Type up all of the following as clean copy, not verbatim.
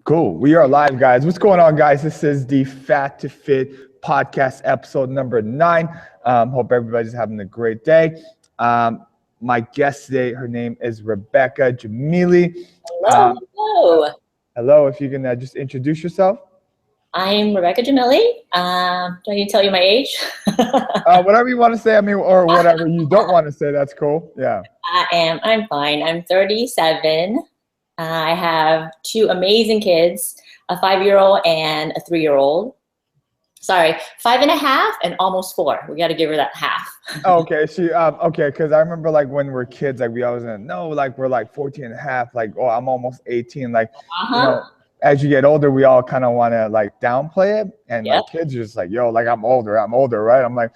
Cool. We are live, guys. What's going on, guys? This is the Fat to Fit podcast, episode number 9. Hope everybody's having a great day. My guest today, her name is Rebeccajamili. Hello. Hello. If you can just introduce yourself. I'm Rebeccajamili. Do I need to tell you my age? Whatever you want to say, or whatever you don't want to say, that's cool. Yeah. I'm fine. I'm 37. I have 2 amazing kids, a 5-year-old and a 3-year-old. Sorry, 5.5 and almost 4. We got to give her that half. Oh, okay. Okay. Cause I remember like when we're kids, like we always know, like we're like 14 and a half, like, oh, I'm almost 18. Like, as you get older, we all kind of want to like downplay it. And my kids are just like, yo, like I'm older, right? I'm like,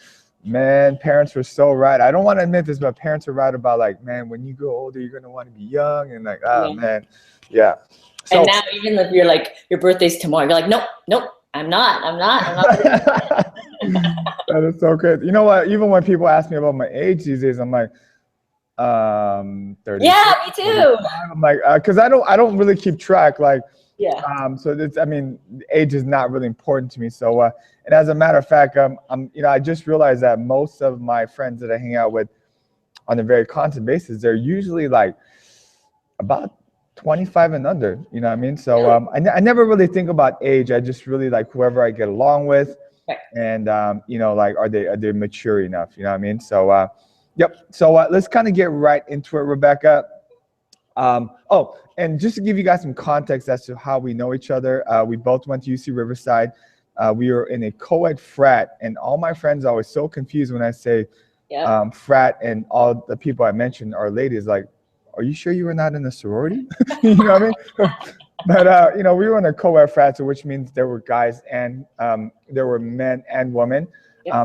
man, parents were so right. I don't want to admit this, but parents are right about like, man, when you grow older, you're going to want to be young. And like, man. Yeah. So, and now even if you're like, your birthday's tomorrow, you're like, nope, I'm not. That is so good. You know what? Even when people ask me about my age these days, I'm like, 30. Yeah, me too. I'm like, cause I don't really keep track. Like, so age is not really important to me. So, and as a matter of fact, I just realized that most of my friends that I hang out with on a very constant basis, they're usually like about 25 and under, you know what I mean? So I never really think about age. I just really like whoever I get along with, and like are they mature enough, you know what I mean? So yep. So let's kind of get right into it, Rebecca. And just to give you guys some context as to how we know each other, we both went to UC Riverside. We were in a co-ed frat, and all my friends are always so confused when I say frat, and all the people I mentioned are ladies. Like, are you sure you were not in a sorority? You know what I mean? But we were in a co-ed frat, so which means there were guys and there were men and women.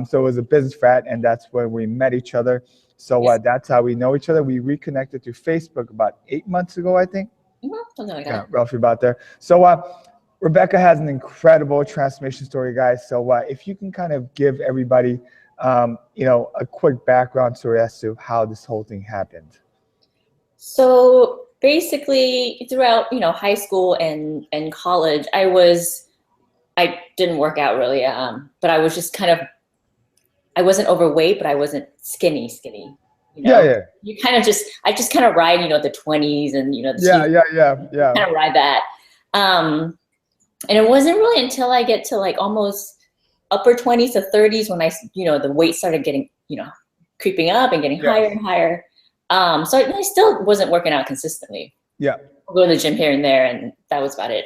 So it was a business frat, and that's where we met each other. So that's how we know each other. We reconnected through Facebook about 8 months ago, I think. Something like that. Roughly about there. So Rebecca has an incredible transformation story, guys. So if you can kind of give everybody, a quick background story as to how this whole thing happened. So basically, throughout high school and college, I didn't work out really, but I was just I wasn't overweight, but I wasn't skinny. You kind of I just kind of ride the 20s and kind of ride that. And it wasn't really until I get to like almost upper 20s to 30s when the weight started getting creeping up and getting higher and higher. So I still wasn't working out consistently. I'll go to the gym here and there, and that was about it.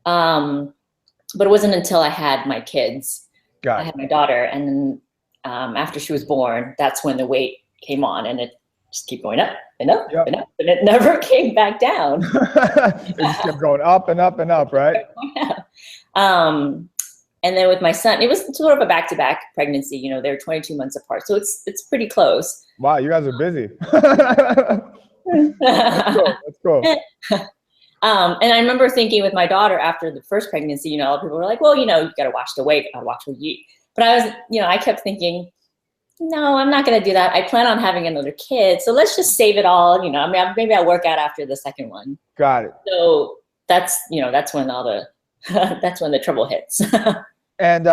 But it wasn't until I had my kids. I had my daughter, and then after she was born, that's when the weight came on, and it just kept going up and up and up, and it never came back down. It just kept going up and up and up, right? And then with my son, it was sort of a back-to-back pregnancy. They're 22 months apart, so it's pretty close. Wow, you guys are busy. That's cool. And I remember thinking with my daughter after the first pregnancy, a lot of people were like, well, you got to watch the weight, watch what you eat. But I was, I kept thinking, no, I'm not going to do that. I plan on having another kid, so let's just save it all. Maybe I'll work out after the second one. Got it. So that's when all the that's when the trouble hits. And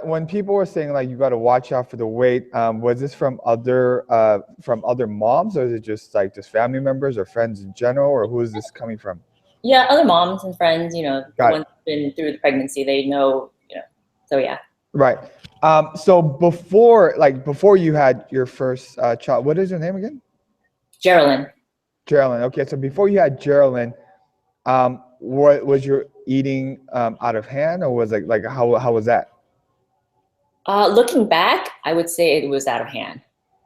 when people were saying like you got to watch out for the weight, was this from other moms, or is it just family members or friends in general, or who is this coming from? Yeah, other moms and friends. The ones who've been through the pregnancy, they know. So yeah. Right. So before you had your first child, what is her name again? Geraldine. Okay, so before you had Geraldine, what was your eating out of hand, or was like how was that? Looking back, I would say it was out of hand.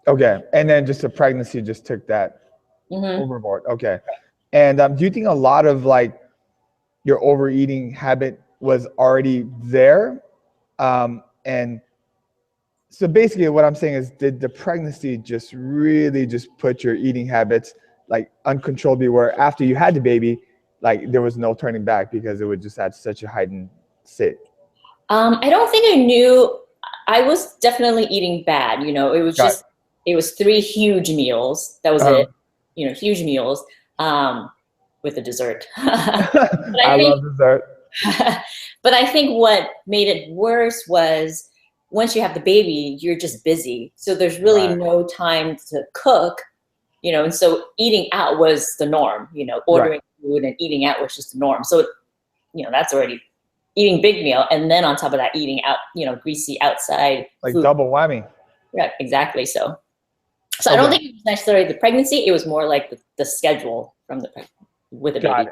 Okay, and then just the pregnancy just took that overboard. Okay, and do you think a lot of like your overeating habit was already there? And so basically what I'm saying is, did the pregnancy just really just put your eating habits like uncontrollably, where after you had the baby, like there was no turning back because it would just had such a heightened state? I don't think I knew. I was definitely eating bad. It was 3 huge meals. That was it. Huge meals. with the dessert. I love dessert. But I think what made it worse was once you have the baby, you're just busy. So there's really no time to cook, you know, and so eating out was the norm, you know, ordering food and eating out was just the norm. So, you know, that's already eating big meal. And then on top of that, eating out, you know, greasy outside like food. Double whammy. Yeah, exactly. So I don't think it was necessarily the pregnancy. It was more like the schedule from the with the baby.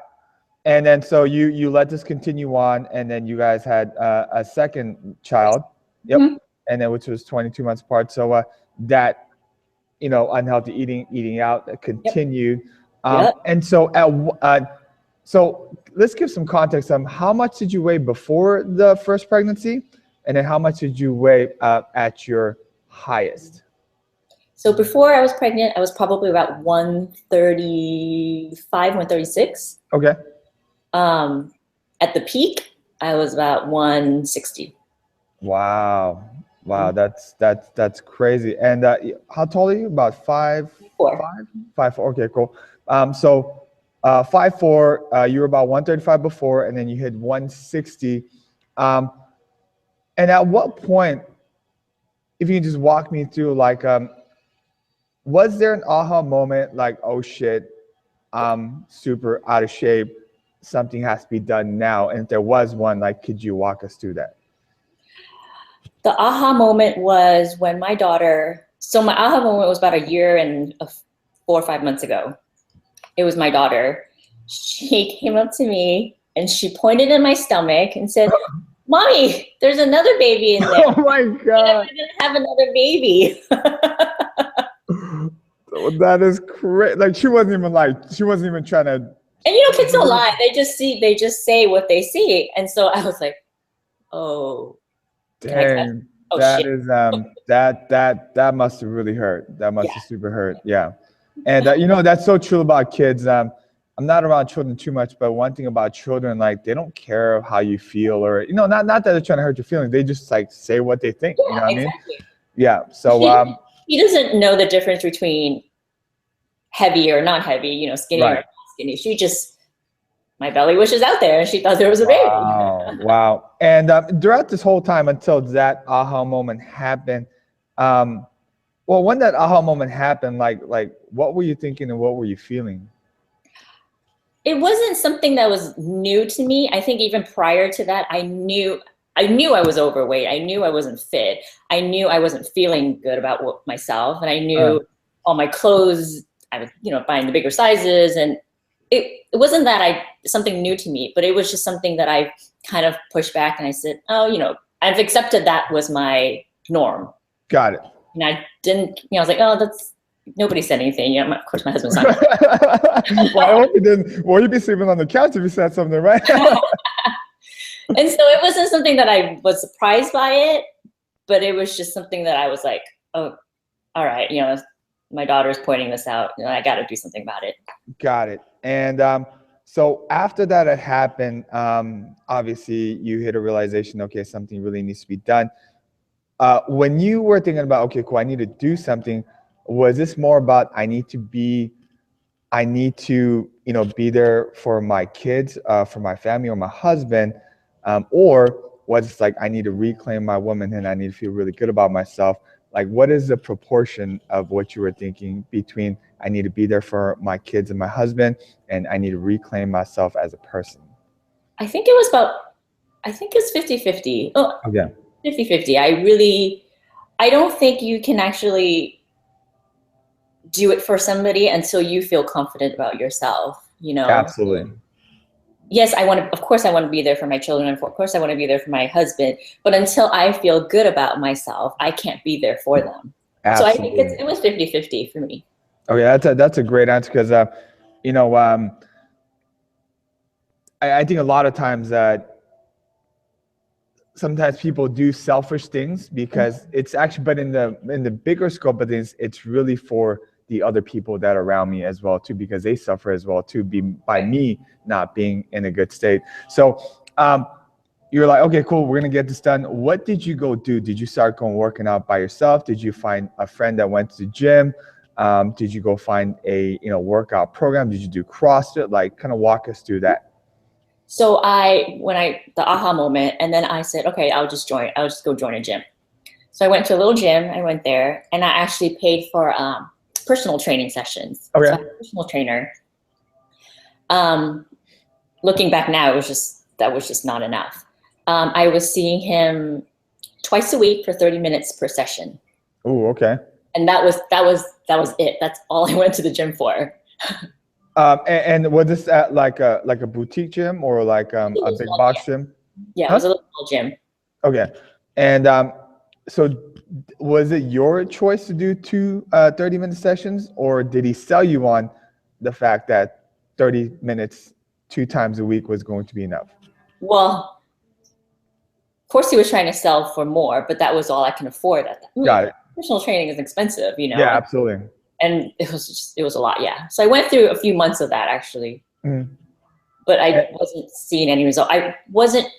And then so you let this continue on, and then you guys had a second child. Yep. Mm-hmm. And then which was 22 months apart. So that, you know, unhealthy eating out continued. And so so let's give some context on how much did you weigh before the first pregnancy, and then how much did you weigh at your highest? So before I was pregnant, I was probably about 135, 136. Okay. At the peak, I was about 160. Wow. Wow, that's crazy. And how tall are you? About 5'4". 5'4". Okay, cool. So 5'4", you were about 135 before, and then you hit 160. And at what point, if you can just walk me through, like, was there an aha moment, like, oh shit, I'm super out of shape, something has to be done now? And if there was one, like, could you walk us through that? The aha moment was when my daughter, so my aha moment was about a year and 4 or 5 months ago. It was my daughter. She came up to me and she pointed at my stomach and said, "Mommy, there's another baby in there." Oh my God. I'm gonna have another baby. That is crazy. Like, she wasn't even trying to. And you know, kids don't lie. They just say what they see. And so I was like, oh. Dang, that is that must have really hurt. That must have super hurt. Yeah. And you know, that's so true about kids. I'm not around children too much, but one thing about children, like, they don't care how you feel, or, you know, not that they're trying to hurt your feelings. They just, like, say what they think. You know what I mean? Yeah. So he doesn't know the difference between heavy or not heavy, you know, skinny or not skinny. She just, my belly wishes out there, and she thought there was a baby. Wow. And throughout this whole time until that aha moment happened, well, when that aha moment happened, like what were you thinking and what were you feeling? It wasn't something that was new to me. I think even prior to that, I knew I was overweight. I knew I wasn't fit. I knew I wasn't feeling good about myself, and I knew all my clothes, I was, you know, buying the bigger sizes, and it wasn't that something new to me, but it was just something that I kind of pushed back, and I said, oh, you know, I've accepted that was my norm. Got it. And I didn't, you know, I was like, oh, nobody said anything. You know, of course my husband's not. Well, I hope you didn't. Well, you'd be sleeping on the couch if you said something, right? And so it wasn't something that I was surprised by it, but it was just something that I was like, oh, all right, you know, my daughter's pointing this out, you know, I got to do something about it. Got it. And so after that had happened, obviously you hit a realization, okay, something really needs to be done. When you were thinking about, okay, cool, I need to do something, was this more about I need to, you know, be there for my kids, for my family or my husband, or was it like I need to reclaim my woman and I need to feel really good about myself? Like, what is the proportion of what you were thinking between I need to be there for my kids and my husband, and I need to reclaim myself as a person? I think it was 50-50. Oh, okay. 50-50. I don't think you can actually do it for somebody until you feel confident about yourself, you know? Absolutely. Yes, of course I want to be there for my children, and of course I want to be there for my husband, but until I feel good about myself, I can't be there for them. Absolutely. So I think it was 50-50 for me. Okay, that's a great answer, because you know, I think a lot of times that sometimes people do selfish things because it's actually, but in the bigger scope of things, it's really for the other people that are around me as well too, because they suffer as well too, by me not being in a good state. So you're like, okay, cool, we're gonna get this done. What did you go do? Did you start working out by yourself? Did you find a friend that went to the gym? Did you go find a workout program? Did you do CrossFit? Like, kind of walk us through that. So the aha moment, and then I said, okay, I'll just go join a gym. So I went to a little gym. I went there, and I actually paid for personal training sessions. Okay. So I had a personal trainer. Looking back now, that was just not enough. I was seeing him twice a week for 30 minutes per session. Oh, okay. And that was it. That's all I went to the gym for. And was this at like a boutique gym or like a big box gym? Yeah, it was a little gym. Okay. And so was it your choice to do two 30-minute sessions, or did he sell you on the fact that 30 minutes 2 times a week was going to be enough? Well, of course he was trying to sell for more, but that was all I can afford at that time. Got it. Personal training is expensive, Yeah, absolutely. And it was a lot, yeah. So I went through a few months of that actually, but I wasn't seeing any result. I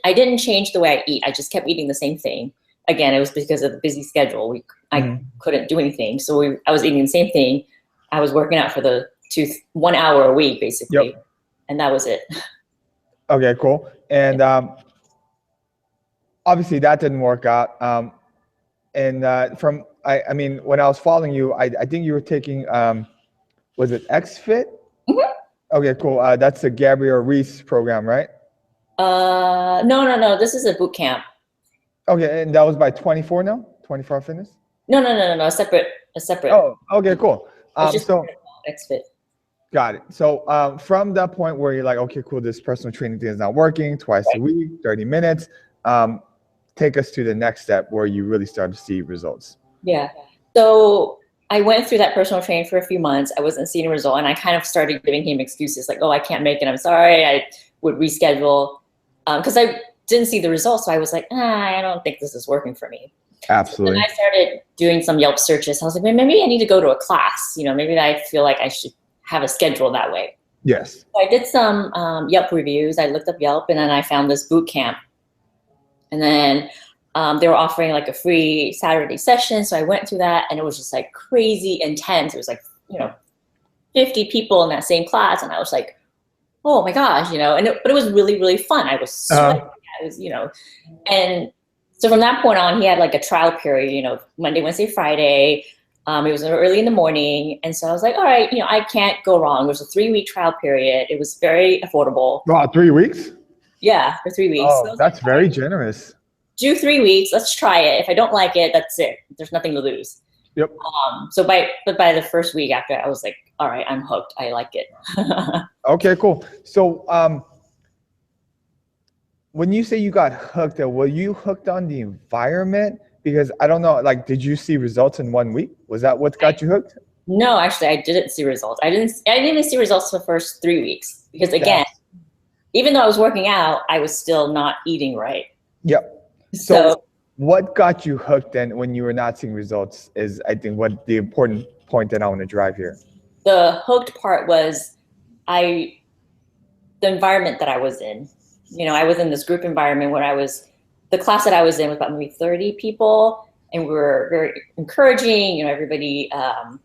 didn't change the way I eat. I just kept eating the same thing. Again, it was because of the busy schedule. I couldn't do anything, so I was eating the same thing. I was working out for the 1 hour a week basically, and that was it. Okay, cool. And obviously that didn't work out. I mean, when I was following you, I think you were taking, was it XFit? Okay, cool. That's the Gabrielle Reese program, right? No. This is a boot camp. Okay, and that was by 24 now? 24 Fitness? No. A separate. Oh, okay, cool. So XFit. Got it. So from that point where you're like, okay, cool, this personal training thing is not working, twice a week, 30 minutes. Take us to the next step where you really start to see results. Yeah. So I went through that personal training for a few months. I wasn't seeing a result, and I kind of started giving him excuses like, oh, I can't make it. I'm sorry. I would reschedule because I didn't see the results. So I was like, I don't think this is working for me. Absolutely. And I started doing some Yelp searches. I was like, maybe I need to go to a class. Maybe I feel like I should have a schedule that way. Yes. So I did some Yelp reviews. I looked up Yelp, and then I found this boot camp. And then they were offering like a free Saturday session. So I went through that, and it was just like crazy intense. It was like, 50 people in that same class. And I was like, oh my gosh, but it was really, really fun. I was sweating. I was, and so from that point on, he had like a trial period, Monday, Wednesday, Friday. It was early in the morning. And so I was like, all right, I can't go wrong. It was a 3-week trial period. It was very affordable. Wow, 3 weeks? Yeah, for 3 weeks. Oh, so that's like, very generous. Do 3 weeks. Let's try it. If I don't like it, that's it. There's nothing to lose. Yep. So by the first week after, I was like, all right, I'm hooked. I like it. Okay, cool. So when you say you got hooked, were you hooked on the environment? Because I don't know, like, did you see results in 1 week? Was that what got you hooked? No, actually, I didn't see results. I didn't even see results for the first 3 weeks because again, even though I was working out, I was still not eating right. Yep. So what got you hooked then when you were not seeing results is, I think, what the important point that I want to drive here. The hooked part was the environment that I was in. I was in this group environment where the class that I was in was about maybe 30 people, and we were very encouraging. Everybody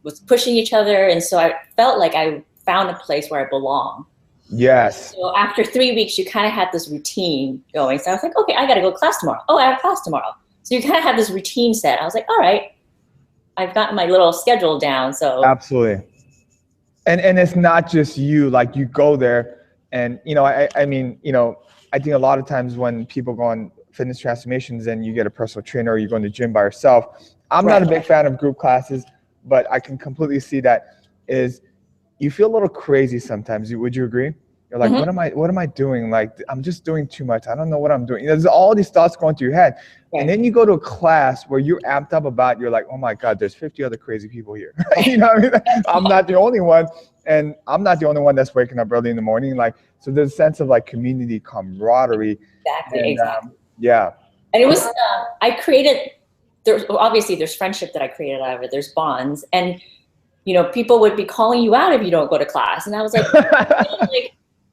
was pushing each other. And so I felt like I found a place where I belong. Yes. So after 3 weeks, you kind of had this routine going. So I was like, okay, I got to go to class tomorrow. Oh, I have class tomorrow. So you kind of have this routine set. I was like, all right, I've got my little schedule down. So absolutely. And it's not just you, like you go there and, I mean, I think a lot of times when people go on fitness transformations and you get a personal trainer or you go in the gym by yourself, I'm not a big fan of group classes, but I can completely see that is you feel a little crazy sometimes. Would you agree? You're like, what am I doing? Like, I'm just doing too much. I don't know what I'm doing. There's all these thoughts going through your head. Right. And then you go to a class where you're amped up about, you're like, oh my God, there's 50 other crazy people here. You know what I mean? I'm not the only one. And I'm not the only one that's waking up early in the morning. Like, so there's a sense of like community camaraderie. Exactly. Yeah. And it was, obviously there's friendship that I created out of it. There's bonds. And, people would be calling you out if you don't go to class. And I was like,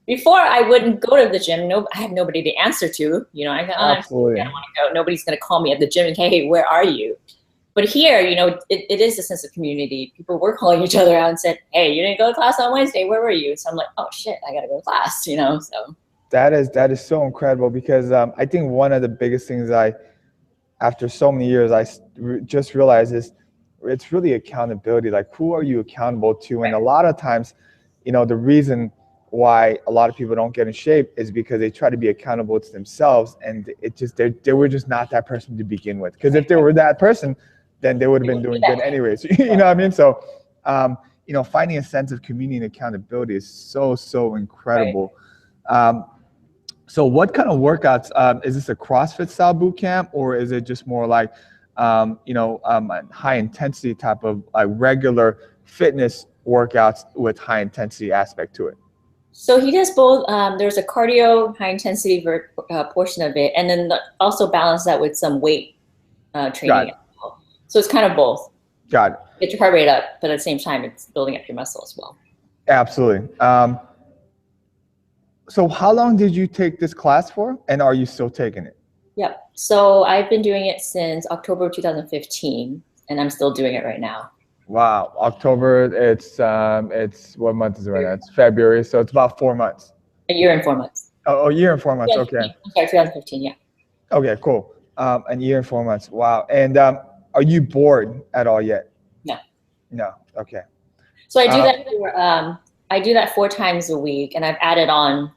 before I wouldn't go to the gym. I had nobody to answer to. I go, absolutely. I don't want to go. Nobody's going to call me at the gym and, hey, where are you? But here, you know, it is a sense of community. People were calling each other out and said, hey, you didn't go to class on Wednesday. Where were you? So I'm like, oh, shit, I got to go to class, you know, so. That is so incredible because I think one of the biggest things after so many years, just realized is it's really accountability. Like, who are you accountable to? And a lot of times, you know, the reason why a lot of people don't get in shape is because they try to be accountable to themselves, and it just they were just not that person to begin with. Because if they were that person, then they would have been doing good anyways. You know what I mean? So, you know, finding a sense of community and accountability is so incredible. Right. So what kind of workouts, is this a CrossFit style boot camp, or is it just more like, you know, high intensity type of regular fitness workouts with high intensity aspect to it? So he does both. There's a cardio high intensity portion of it, and then also balance that with some weight training. So it's kind of both. Got it. Get your heart rate up, but at the same time, it's building up your muscle as well. Absolutely. So how long did you take this class for, and are you still taking it? Yep. So I've been doing it since October 2015, and I'm still doing it right now. Wow, October. It's what month is it right now? It's February, so it's about 4 months. A year and 4 months. Oh, a year and 4 months. Okay. I'm sorry, 2015. Yeah. Okay, cool. A year and 4 months. Wow. And are you bored at all yet? No. No. Okay. So I do that for, I do that 4 times a week, and I've added on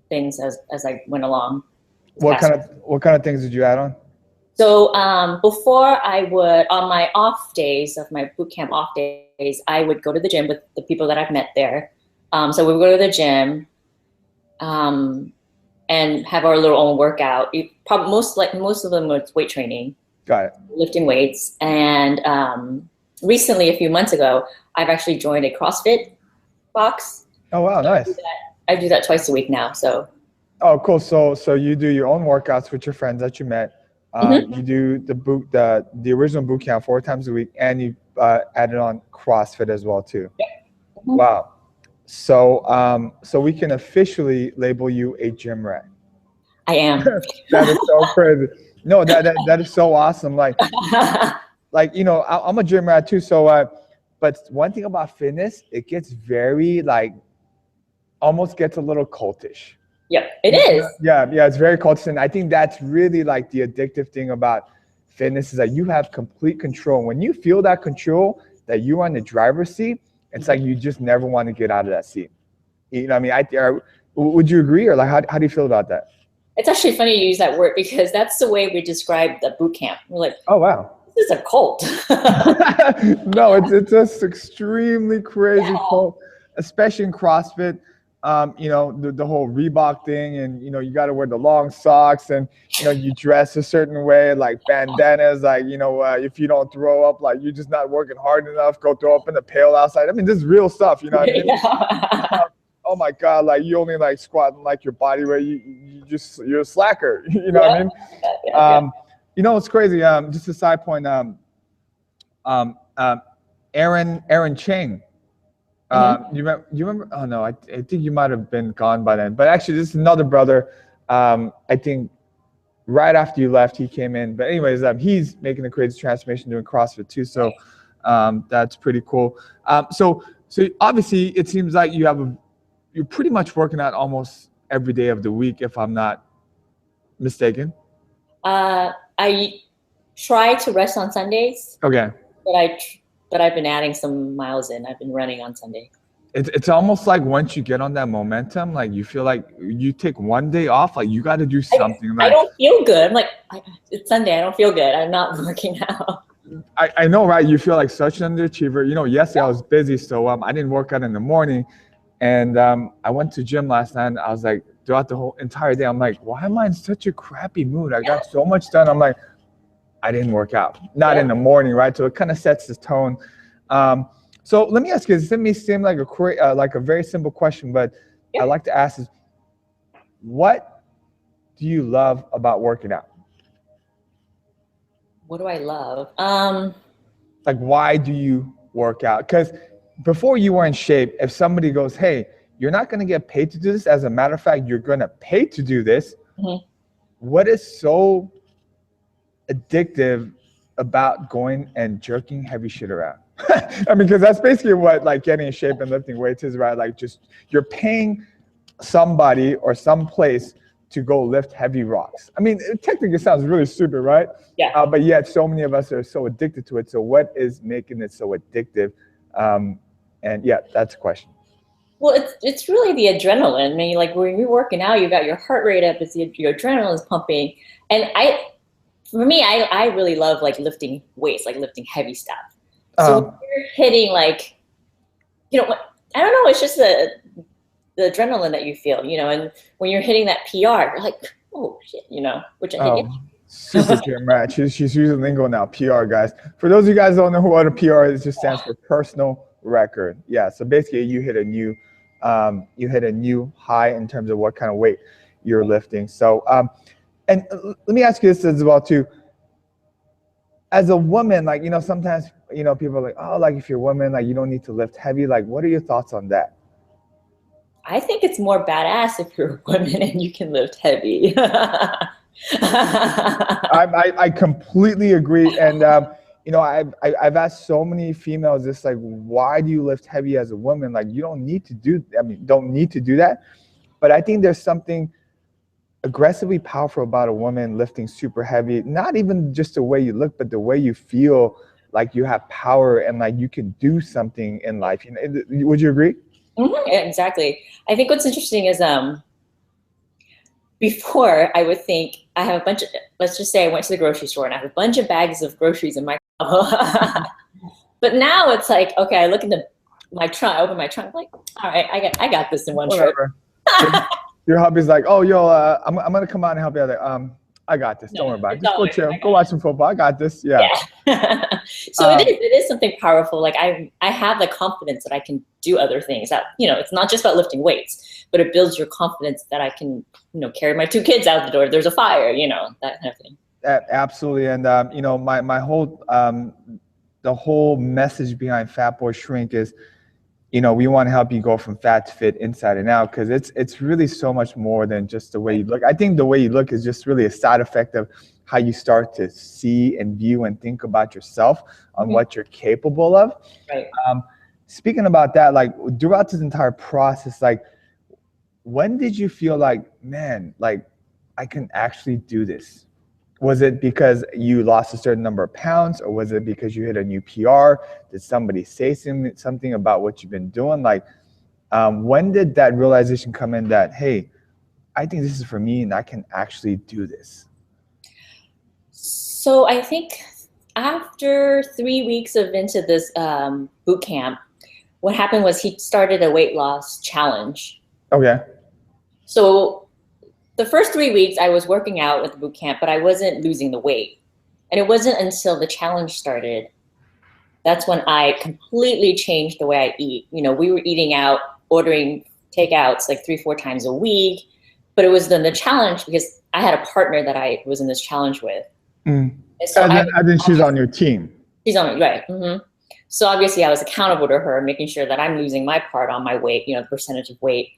things as I went along. What kind of things did you add on? So before I would, on my off days of my boot camp off days, I would go to the gym with the people that I've met there. So we would go to the gym and have our little own workout. Most of them was weight training. Got it. Lifting weights. And recently, a few months ago, I've actually joined a CrossFit box. Oh wow, nice. I do that twice a week now. So. Oh, cool. So you do your own workouts with your friends that you met. You do the original boot camp 4 times a week, and you added on CrossFit as well too. Yeah. Wow. So so we can officially label you a gym rat. I am. That is so crazy. No, that is so awesome. Like you know, I'm a gym rat too. So but one thing about fitness, it gets very almost gets a little cultish. Yep, it is. Yeah, it's very cultish. And I think that's really like the addictive thing about fitness is that you have complete control. When you feel that control, that you're on the driver's seat, it's like you just never want to get out of that seat. You know what I mean? Would you agree, or like how do you feel about that? It's actually funny you use that word because that's the way we describe the boot camp. We're like, oh wow, this is a cult. No, it's just extremely crazy cult, especially in CrossFit. You know, the whole Reebok thing, and you know, you got to wear the long socks, and you know, you dress a certain way, like bandanas, like, you know, if you don't throw up, like you're just not working hard enough, go throw up in the pail outside. I mean, this is real stuff, you know what I mean? Yeah. Oh my God, like you only like squatting like your body weight, you're a slacker, you know what I mean? Yeah. You know, it's crazy. Just a side point. Aaron Chang. You remember? Oh no, I think you might have been gone by then. But actually, this is another brother. I think right after you left, he came in. But anyways, he's making a crazy transformation doing CrossFit too. So that's pretty cool. So obviously, it seems like you're pretty much working out almost every day of the week, if I'm not mistaken. I try to rest on Sundays. Okay. But I've been adding some miles in. I've been running on Sunday. It's almost like once you get on that momentum, like you feel like you take one day off, like you got to do something. I don't feel good. I'm like, it's Sunday. I don't feel good. I'm not working out. I know, right? You feel like such an underachiever. You know, yesterday I was busy, so I didn't work out in the morning. And I went to gym last night, and I was like, throughout the whole entire day, I'm like, why am I in such a crappy mood? I got so much done. I'm like, I didn't work out, not in the morning, right? So it kind of sets the tone. So let me ask you, this may seem like a very simple question, but I like to ask is, what do you love about working out? What do I love? Like, why do you work out? Because before you were in shape, if somebody goes, hey, you're not going to get paid to do this. As a matter of fact, you're going to pay to do this. Mm-hmm. What is so addictive about going and jerking heavy shit around? I mean, because that's basically what like getting in shape and lifting weights is, right? Like just you're paying somebody or some place to go lift heavy rocks. I mean, it technically sounds really stupid, right? Yeah. But yet so many of us are so addicted to it. So what is making it so addictive? And yeah, that's a question. Well, it's really the adrenaline. I mean, like when you're working out, you got your heart rate up, your adrenaline's pumping. And for me, I really love like lifting weights, like lifting heavy stuff. So when you're hitting like, you know, I don't know, it's just the adrenaline that you feel, you know, and when you're hitting that PR, you're like, oh shit, you know, which I think super gym rat. She's using lingo now, PR, guys. For those of you guys who don't know what a PR is, it just stands for personal record. Yeah, so basically you hit a new high in terms of what kind of weight you're lifting. So and let me ask you this as well too. As a woman, like, you know, sometimes, you know, people are like, oh, like if you're a woman, like you don't need to lift heavy. Like, what are your thoughts on that? I think it's more badass if you're a woman and you can lift heavy. I completely agree. And, you know, I've asked so many females this, like, why do you lift heavy as a woman? Like, you don't need to do that. But I think there's something aggressively powerful about a woman lifting super heavy, not even just the way you look, but the way you feel like you have power and like you can do something in life. You know, would you agree? Mm-hmm, exactly. I think what's interesting is before I would think I have a bunch of, let's just say I went to the grocery store and I have a bunch of bags of groceries in my but now it's like, okay, I look into my trunk, I open my trunk, I'm like, all right, I got this in one trip. Your hubby's like, oh, yo, I'm gonna come out and help you out there. I got this. Don't worry about it. Just go chill. Go watch some football. I got this. Yeah. So it is something powerful. Like I have the confidence that I can do other things. That, you know, it's not just about lifting weights, but it builds your confidence that I can, you know, carry my 2 kids out the door. There's a fire, you know, that kind of thing. Absolutely. And you know, my whole the whole message behind FatBoy Shrink is, you know, we want to help you go from fat to fit inside and out, because it's really so much more than just the way you look. I think the way you look is just really a side effect of how you start to see and view and think about yourself on what you're capable of. Right. Speaking about that, like throughout this entire process, like when did you feel like, man, like I can actually do this? Was it because you lost a certain number of pounds, or was it because you hit a new PR? Did somebody say something about what you've been doing? Like, when did that realization come in that, hey, I think this is for me and I can actually do this? So I think after 3 weeks of into this boot camp, what happened was he started a weight loss challenge. Okay. So the first 3 weeks I was working out with the boot camp, but I wasn't losing the weight. And it wasn't until the challenge started, that's when I completely changed the way I eat. You know, we were eating out, ordering takeouts like 3-4 times a week, but it was then the challenge because I had a partner that I was in this challenge with. And so and then she's on your team. She's on me, right. So obviously I was accountable to her, making sure that I'm losing my part on my weight, you know, the percentage of weight.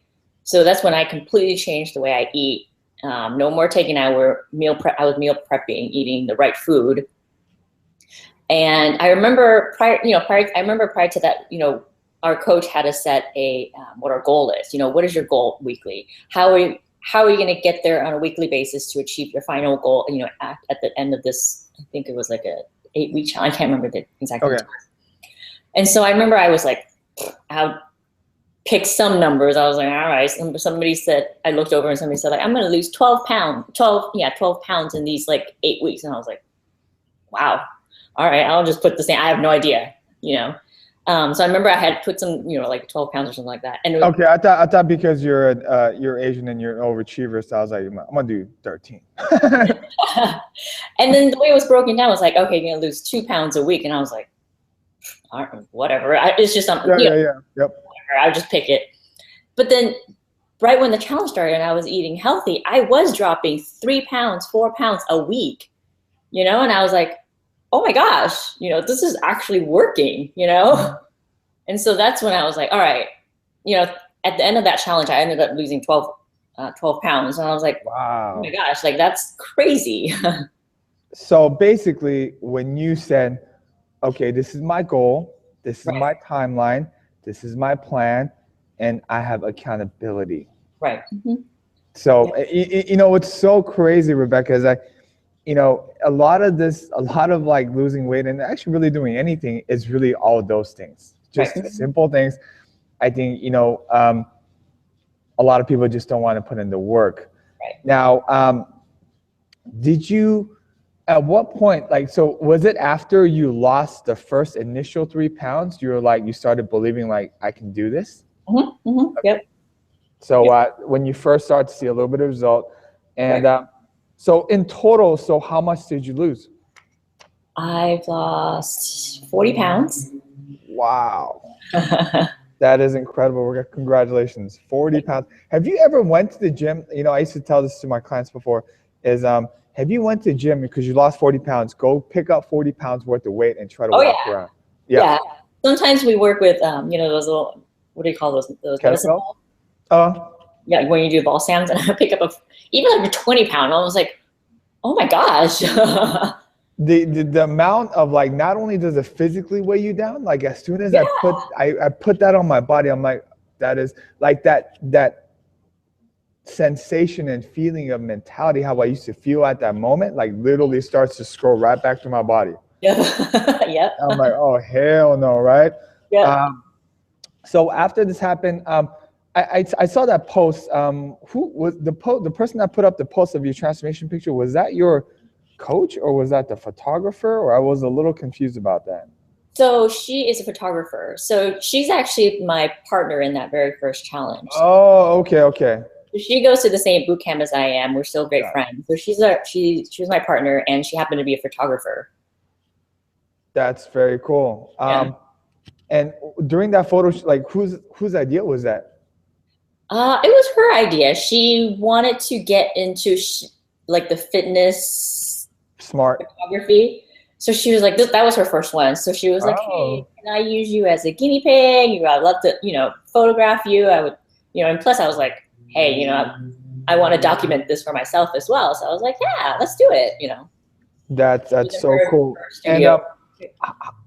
So that's when I completely changed the way I eat. No more taking out. I was meal prepping, eating the right food. And I remember prior to that, you know, our coach had us set what our goal is. You know, what is your goal weekly? How are you going to get there on a weekly basis to achieve your final goal? You know, at the end of this, I think it was like a 8-week challenge. I can't remember the exact time. And so I remember I was like, I'll pick some numbers. I was like, all right. Somebody said, I looked over and somebody said, like, I'm going to lose 12 pounds in these like 8 weeks. And I was like, wow. All right, I'll just put the same. I have no idea, you know. So I remember I had put some, you know, like 12 pounds or something like that. And okay, I thought because you're Asian and you're an overachiever, so I was like, I'm gonna do 13. And then the way it was broken down was like, okay, you're gonna lose 2 pounds a week, and I was like, all right, whatever. It's just something. Yep. Whatever, I'll just pick it. But then, right when the challenge started and I was eating healthy, I was dropping 3 pounds, 4 pounds a week, you know, and I was like, oh my gosh, you know, this is actually working, you know? And so that's when I was like, all right, you know, at the end of that challenge, I ended up losing 12 pounds. And I was like, wow, oh my gosh, like that's crazy. So basically, when you said, okay, this is my goal, this is my timeline, this is my plan, and I have accountability. Right. So, you know, what's so crazy, Rebecca, is you know, a lot of like losing weight and actually really doing anything is really all of those things. Just simple things. I think, you know, a lot of people just don't want to put in the work. Now, did you, at what point, like, so was it after you lost the first initial 3 pounds, you were like, you started believing like, I can do this? Yep. So when you first start to see a little bit of result, and so in total, so how much did you lose? I've lost 40 pounds. Wow. That is incredible. Congratulations. 40 pounds. Have you ever went to the gym? You know, I used to tell this to my clients before, is have you went to the gym because you lost 40 pounds, go pick up 40 pounds worth of weight and try to walk around? Yeah. Sometimes we work with, you know, those little, what do you call those medicine balls? Yeah, when you do ball sounds, and I pick up even like a 20-pound, I was like, oh my gosh. The amount of like, not only does it physically weigh you down, like as soon as I put that on my body, I'm like, that is like that sensation and feeling of mentality, how I used to feel at that moment, like literally starts to scroll right back to my body. Yep. I'm like, oh hell no, right? Yeah. So after this happened, I saw that post. Who was the person that put up the post of your transformation picture? Was that your coach or was that the photographer? Or I was a little confused about that. So she is a photographer. So she's actually my partner in that very first challenge. Oh, okay. She goes to the same boot camp as I am. We're still great friends. So she was my partner, and she happened to be a photographer. That's very cool. And during that photo, like whose idea was that? It was her idea. She wanted to get into like the fitness photography. So she was like, that was her first one. So she was like, hey, can I use you as a guinea pig? I'd love to, you know, photograph you. I would, you know, and plus I was like, hey, you know, I want to document this for myself as well. So I was like, yeah, let's do it, you know. That's so cool. And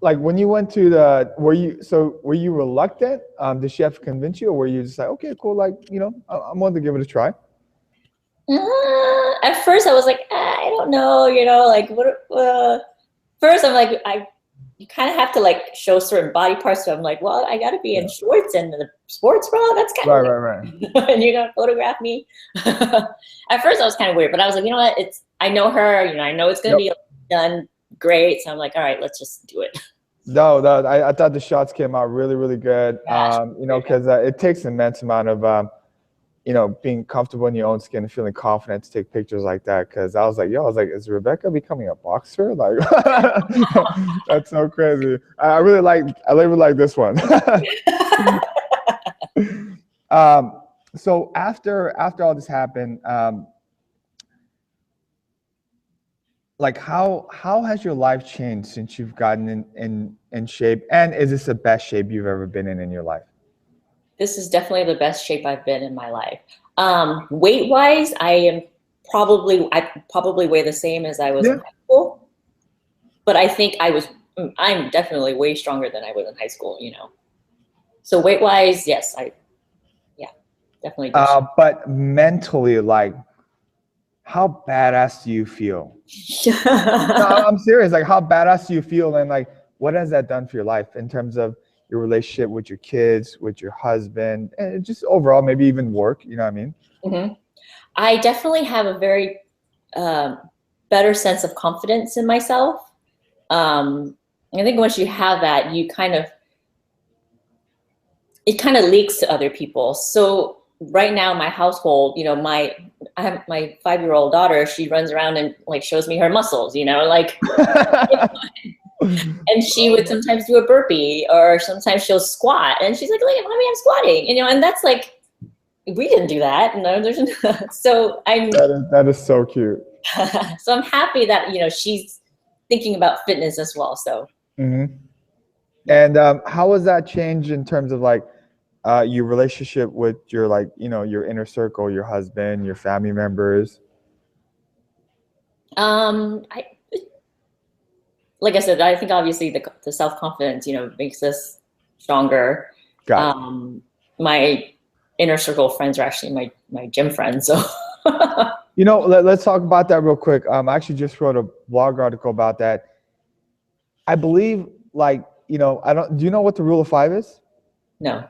like when you went to were you reluctant? Did she have to convince you, or were you just like, okay, cool, like, you know, I'm willing to give it a try? At first I was like, I don't know, you know, like first I'm like, you kind of have to like show certain body parts. So I'm like, well, I got to be in shorts and the sports bra. That's kind of right. And you're gonna photograph me. At first I was kind of weird, but I was like, you know what? I know her. You know, I know it's gonna be done great. So I'm like, all right, let's just do it. No, I thought the shots came out really, really good. You know, because it takes an immense amount of you know, being comfortable in your own skin and feeling confident to take pictures like that. Because I was like, is Rebecca becoming a boxer? Like, that's so crazy. I really like this one. So after all this happened, like how has your life changed since you've gotten in shape? And is this the best shape you've ever been in your life? This is definitely the best shape I've been in my life. Weight wise, I probably weigh the same as I was in high school, but I think I'm definitely way stronger than I was in high school, you know. So weight wise, yes, definitely. But mentally, like, how badass do you feel? No, I'm serious. Like, how badass do you feel? And like, what has that done for your life in terms of your relationship with your kids, with your husband, and just overall, maybe even work, you know what I mean? I definitely have a very better sense of confidence in myself. I think once you have that, it kind of leaks to other people. So right now in my household, you know, I have my 5-year-old daughter, she runs around and like shows me her muscles, you know, like and she would sometimes do a burpee, or sometimes she'll squat, and she's like, look at mommy, I'm squatting, you know, and that's like, we didn't do that. No, there's so that is so cute. So I'm happy that, you know, she's thinking about fitness as well. So and how has that changed in terms of like your relationship with your, like, you know, your inner circle, your husband, your family members? It like I said, I think obviously the self-confidence, makes us stronger. My inner circle of friends are actually my gym friends. So, let's talk about that real quick. I actually just wrote a blog article about that. I believe, do you know what the rule of 5 is? No.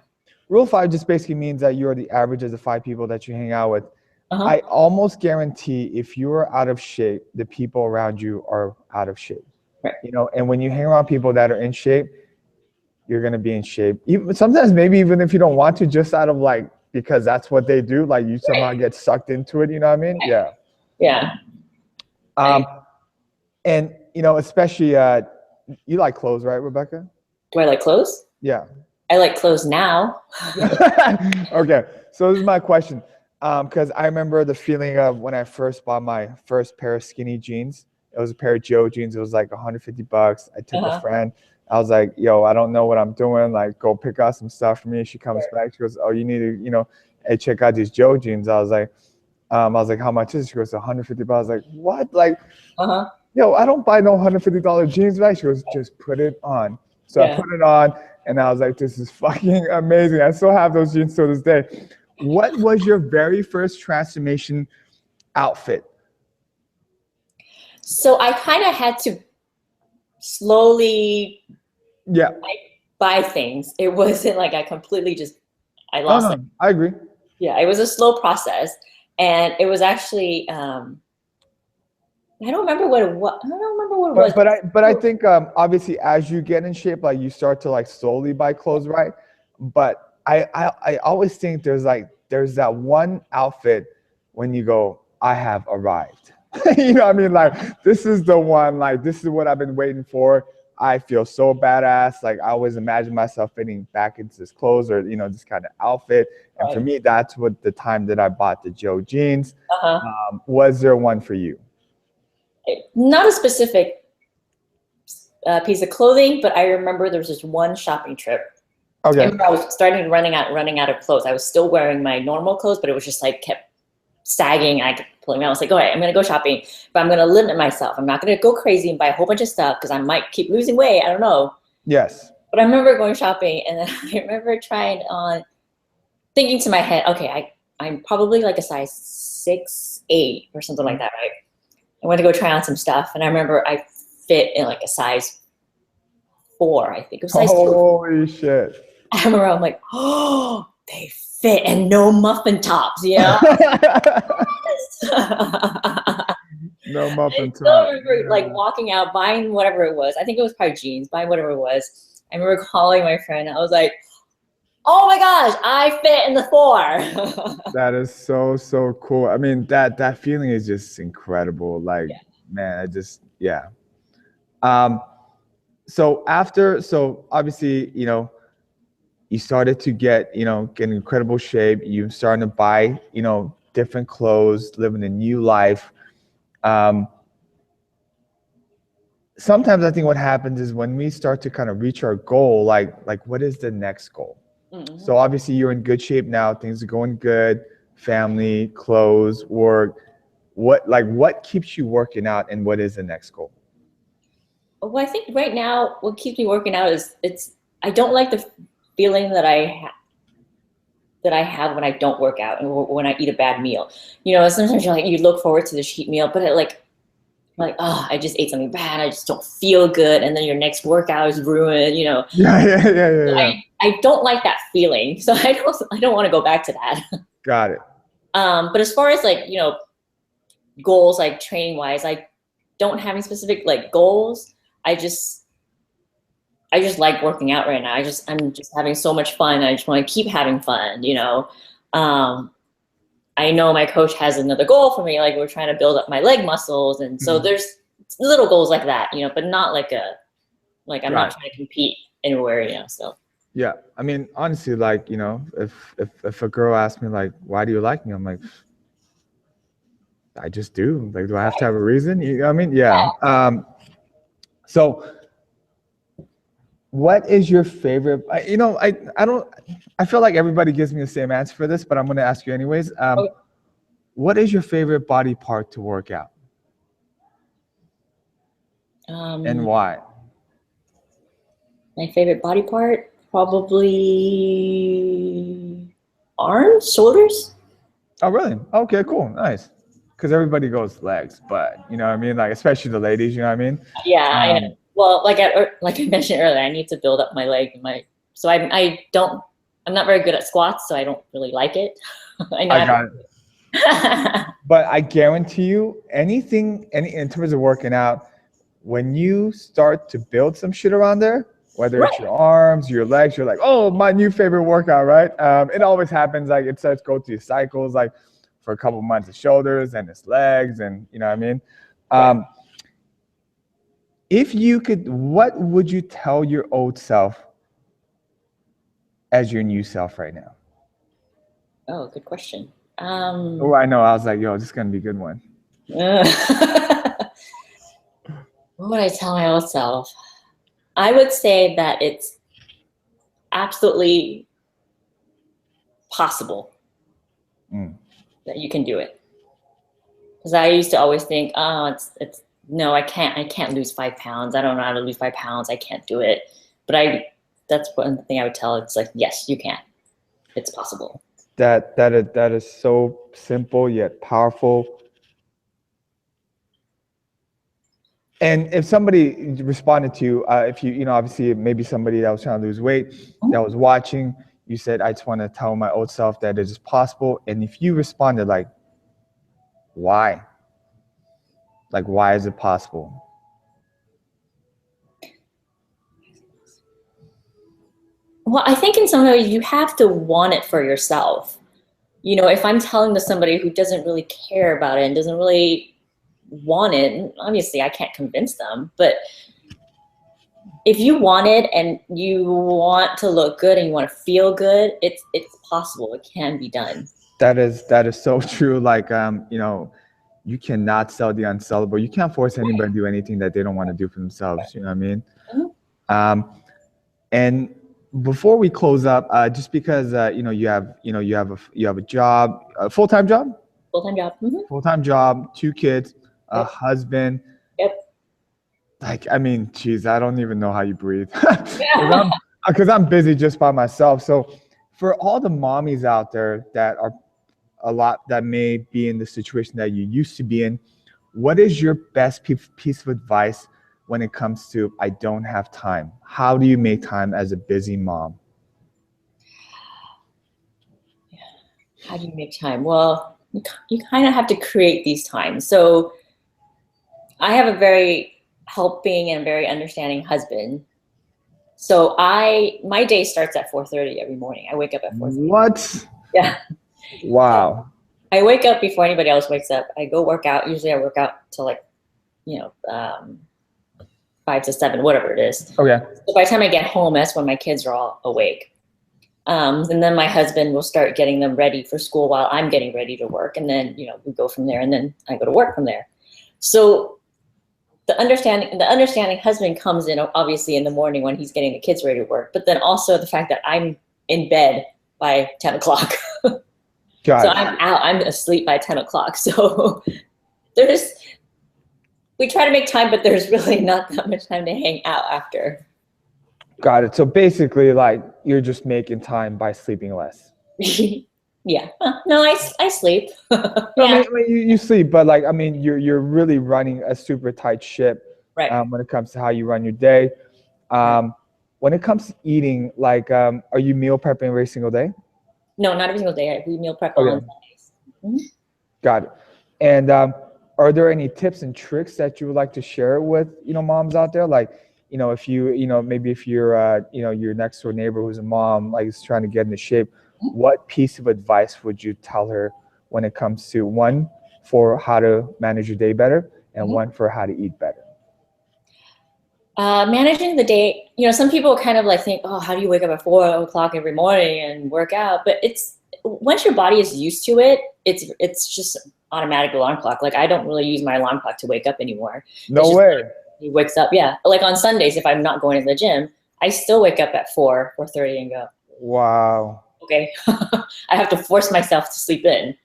Rule of 5 just basically means that you're the average of the 5 people that you hang out with. I almost guarantee if you are out of shape, the people around you are out of shape. Right. And when you hang around people that are in shape, you're going to be in shape. Even sometimes, maybe even if you don't want to, just out of because that's what they do, you somehow get sucked into it. You know what I mean? Right. Yeah. And especially you like clothes, right, Rebecca? Do I like clothes? Yeah. I like clothes now. Okay, so this is my question. Because I remember the feeling of when I first bought my first pair of skinny jeans. It was a pair of Joe jeans. It was like $150. I took a friend. I was like, yo, I don't know what I'm doing. Go pick out some stuff for me. She comes back. She goes, oh, you need to, hey, check out these Joe jeans. I was like, how much is it? She goes, $150. I was like, what? Yo, I don't buy no $150 jeans, right? She goes, just put it on. So I put it on, and I was like, this is fucking amazing. I still have those jeans to this day. What was your very first transformation outfit? So I kind of had to slowly buy things. It wasn't like I completely I lost it. I agree. Yeah, it was a slow process. And it was actually, I don't remember what it was. I don't remember what it was. But I think obviously as you get in shape, you start to slowly buy clothes, right? But I always think there's that one outfit when you go, I have arrived. You know what I mean? This is the one, this is what I've been waiting for. I feel so badass. I always imagine myself fitting back into this clothes or, this kind of outfit. And for me, that's what the time that I bought the Joe jeans. Was there one for you? Not a specific piece of clothing, but I remember there was this one shopping trip. Okay. I remember I was starting running out of clothes. I was still wearing my normal clothes, but it was just kept sagging. I kept pulling me out. I was like, all right, I'm going to go shopping, but I'm going to limit myself. I'm not going to go crazy and buy a whole bunch of stuff because I might keep losing weight. I don't know. Yes. But I remember going shopping, and then I remember trying on, thinking to my head, okay, I'm probably a size 6'8" or something like that, right? I went to go try on some stuff, and I remember I fit in a size 4, I think. It was size 2. Holy shit. I remember I'm like, oh, they fit, and no muffin tops, yeah. No muffin tops. I still remember walking out, buying whatever it was. I think it was probably jeans, buying whatever it was. I remember calling my friend. I was like, oh my gosh, I fit in the 4. That is so cool. I mean, that feeling is just incredible. Man, So obviously, you started to get in incredible shape. You starting to buy, different clothes, living a new life. Sometimes I think what happens is when we start to kind of reach our goal, what is the next goal? Mm-hmm. So obviously you're in good shape now. Things are going good. Family, clothes, work. What keeps you working out, and what is the next goal? Well, I think right now what keeps me working out is I don't like the feeling that I have when I don't work out and when I eat a bad meal. Sometimes you look forward to the cheat meal, but oh, I just ate something bad. I just don't feel good, and then your next workout is ruined. Yeah. I don't like that feeling, so I don't want to go back to that. Got it. But as far as goals, training wise, I don't have any specific goals. I just like working out right now. I'm just having so much fun. I just want to keep having fun. I know my coach has another goal for me. We're trying to build up my leg muscles, and so there's little goals like that, but not I'm not trying to compete anywhere, so. Yeah, I mean, honestly, if a girl asks me why do you like me, I'm like, I just do. Do I have to have a reason? You know what I mean? Yeah. So what is your favorite? I feel like everybody gives me the same answer for this, but I'm going to ask you anyways. Okay. What is your favorite body part to work out? And why? My favorite body part, probably arms, shoulders. Oh, really? Okay, cool, nice. Because everybody goes legs, but you know what I mean, like especially the ladies, you know what I mean? Yeah, I know. Well, like I mentioned earlier, I need to build up my leg and so I'm not very good at squats, so I don't really like it. I got it. But I guarantee you, in terms of working out, when you start to build some shit around there, whether it's your arms, your legs, you're like, oh, my new favorite workout, right? It always happens, like it starts go through cycles, like for a couple months it's shoulders and it's legs, and you know what I mean? If you could, what would you tell your old self as your new self right now? Oh, good question. Oh, I know. I was like, yo, this is going to be a good one. What would I tell my old self? I would say that it's absolutely possible that you can do it. Because I used to always think, oh, no, I can't lose 5 pounds. I don't know how to lose 5 pounds. I can't do it. But that's one thing I would tell. It's like, yes, you can. It's possible. That is so simple yet powerful. And if somebody responded to you, if you know, obviously maybe somebody that was trying to lose weight, that was watching, you said, I just want to tell my old self that it is possible. And if you responded like, why? Like, why is it possible? Well, I think in some ways you have to want it for yourself. You know, if I'm telling to somebody who doesn't really care about it and doesn't really want it, obviously I can't convince them. But if you want it and you want to look good and you want to feel good, it's possible. It can be done. That is so true. Like, you know, you cannot sell the unsellable. You can't force anybody to do anything that they don't want to do for themselves. You know what I mean? And before we close up, just because you know you have a job, a full-time job. Full-time job. Full-time job, 2 kids, a husband. Yep. Like, I mean, geez, I don't even know how you breathe. Because I'm busy just by myself. So for all the mommies out there that are that may be in the situation that you used to be in, what is your best piece of advice when it comes to, I don't have time? How do you make time as a busy mom? How do you make time? Well, you kind of have to create these times. So I have a very helping and very understanding husband. So my day starts at 4:30 every morning. I wake up at 4:30. What? Yeah. Wow. I wake up before anybody else wakes up. I go work out. Usually I work out till 5 to 7, whatever it is. Okay. So by the time I get home, that's when my kids are all awake. And then my husband will start getting them ready for school while I'm getting ready to work. And then, we go from there, and then I go to work from there. So the understanding husband comes in obviously in the morning when he's getting the kids ready to work, but then also the fact that I'm in bed by 10 o'clock. So I'm asleep by 10 o'clock. So we try to make time, but there's really not that much time to hang out after. Got it. So basically, like, you're just making time by sleeping less. Yeah. No, I sleep. Yeah. I mean, you sleep, but like, I mean, you're really running a super tight ship, right? When it comes to how you run your day. When it comes to eating, like, are you meal prepping every single day? No, not every single day. We meal prep on Sundays. Mm-hmm. Got it. And are there any tips and tricks that you would like to share with moms out there? Like, if maybe if you're your next door neighbor who's a mom, like, is trying to get into shape, what piece of advice would you tell her when it comes to, one, for how to manage your day better, and one for how to eat better? Managing the day, some people kind of like think, oh, how do you wake up at 4 o'clock every morning and work out? But once your body is used to it, it's just automatic alarm clock. Like, I don't really use my alarm clock to wake up anymore. No way. He wakes up, yeah. Like on Sundays, if I'm not going to the gym, I still wake up at 4:30 and go, wow. Okay, I have to force myself to sleep in.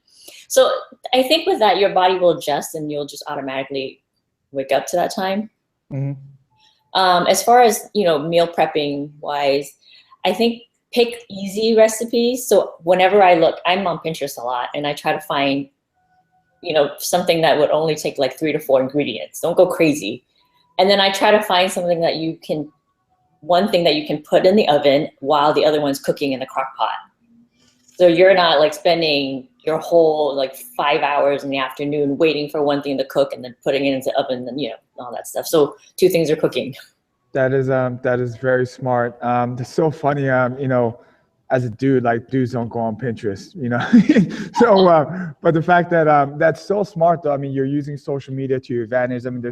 So I think with that, your body will adjust and you'll just automatically wake up to that time. As far as, meal prepping wise, I think pick easy recipes. So whenever I'm on Pinterest a lot, and I try to find, something that would only take like 3 to 4 ingredients. Don't go crazy. And then I try to find something that one thing that you can put in the oven while the other one's cooking in the crock pot. So you're not like spending your whole like 5 hours in the afternoon waiting for one thing to cook and then putting it into the oven and, all that stuff. So 2 things are cooking. That is very smart. It's so funny. As a dude, like dudes don't go on Pinterest, So, but the fact that that's so smart, though. I mean, you're using social media to your advantage. I mean,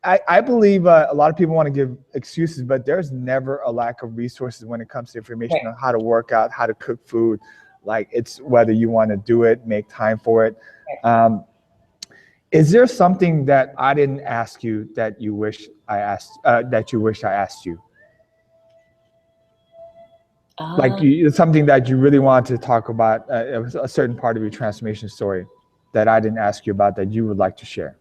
I believe a lot of people want to give excuses, but there's never a lack of resources when it comes to information on how to work out, how to cook food. Like, it's whether you want to do it, make time for it. Is there something that I didn't ask you that you wish I asked, that you wish I asked you? Like it's something that you really wanted to talk about, a certain part of your transformation story that I didn't ask you about that you would like to share?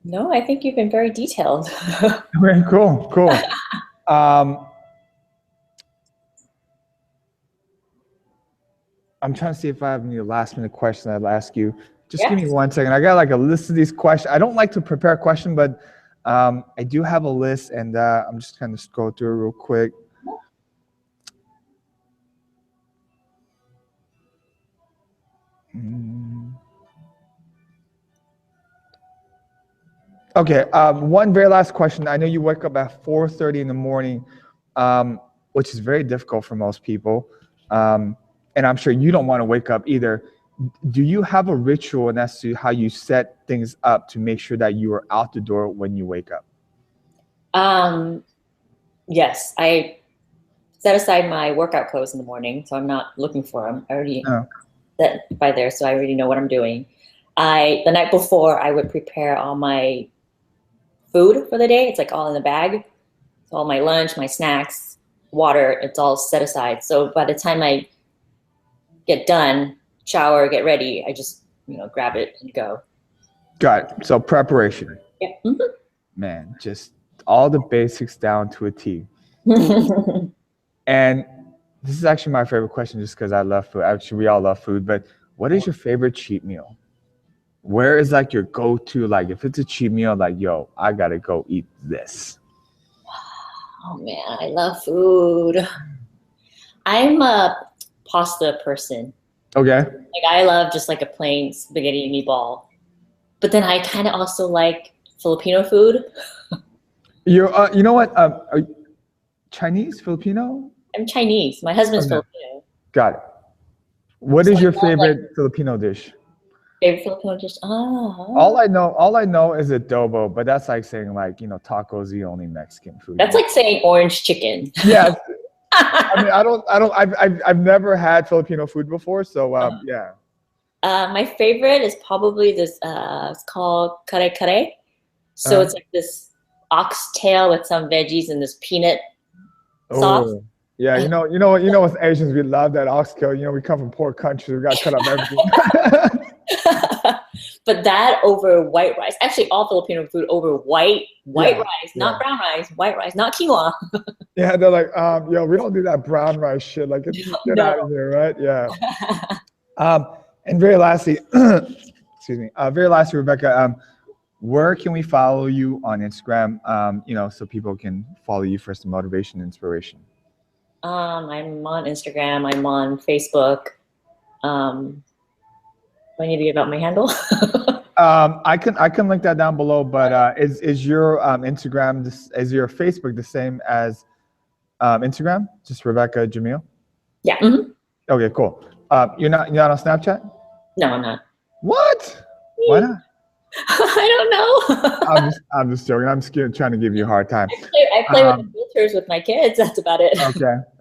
No, I think you've been very detailed. Very cool. I'm trying to see if I have any last minute questions I'll ask you. Just give me 1 second. I got like a list of these questions. I don't like to prepare a question, but I do have a list, and I'm just going to scroll through it real quick. Okay, one very last question. I know you wake up at 4:30 in the morning, which is very difficult for most people. And I'm sure you don't want to wake up either. Do you have a ritual, and as to how you set things up to make sure that you are out the door when you wake up? Yes, I set aside my workout clothes in the morning, so I'm not looking for them. I already set by there, so I already know what I'm doing. The night before, I would prepare all my food for the day. It's like all in the bag. So all my lunch, my snacks, water, it's all set aside. So by the time I get done, shower, get ready, I just, grab it and go. Got it. So preparation. Yeah. Man, just all the basics down to a T. And this is actually my favorite question, just because I love food. Actually, we all love food, but what is your favorite cheat meal? Where is like your go-to, like if it's a cheat meal, like, yo, I gotta go eat this? Oh man, I love food. I'm a pasta person. Okay. Like I love just like a plain spaghetti meatball. But then I kind of also like Filipino food. You know what? Are you Chinese, Filipino? I'm Chinese. My husband's Filipino. Got it. What is your favorite Filipino dish? Favorite Filipino dish? All I know is adobo, but that's like saying like, tacos is the only Mexican food. That's like saying orange chicken. Yes. I mean, I've never had Filipino food before, so yeah. My favorite is probably this. It's called kare kare. So it's like this oxtail with some veggies and this peanut sauce. Yeah, you know, as Asians, we love that oxtail. We come from poor countries. We got to cut up everything. But that over white rice. Actually, all Filipino food over white rice, not brown rice, white rice, not quinoa. Yeah, they're like, yo, we don't do that brown rice shit. Like, get out of here, right? Yeah. And very lastly, excuse me. Very lastly, Rebecca, where can we follow you on Instagram? So people can follow you for some motivation and inspiration. I'm on Instagram. I'm on Facebook. Do I need to give out my handle? I can link that down below. But is your Instagram is your Facebook the same as Instagram? Just Rebeccajamili? Yeah. Okay, cool. You're not on Snapchat? No, I'm not. What? Why not? I don't know. I'm just joking. I'm just trying to give you a hard time. I play with the filters with my kids. That's about it.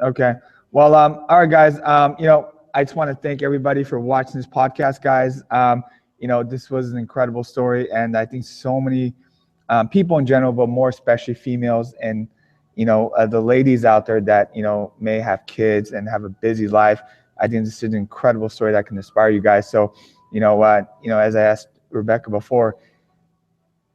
Okay. Well, all right, guys. I just want to thank everybody for watching this podcast, guys. This was an incredible story, and I think so many people in general, but more especially females and the ladies out there that may have kids and have a busy life. I think this is an incredible story that can inspire you guys. So, as I asked Rebecca before,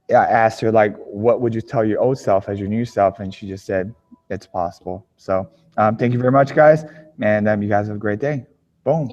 I asked her, like, what would you tell your old self as your new self? And she just said, it's possible. So thank you very much, guys. And you guys have a great day. Boom.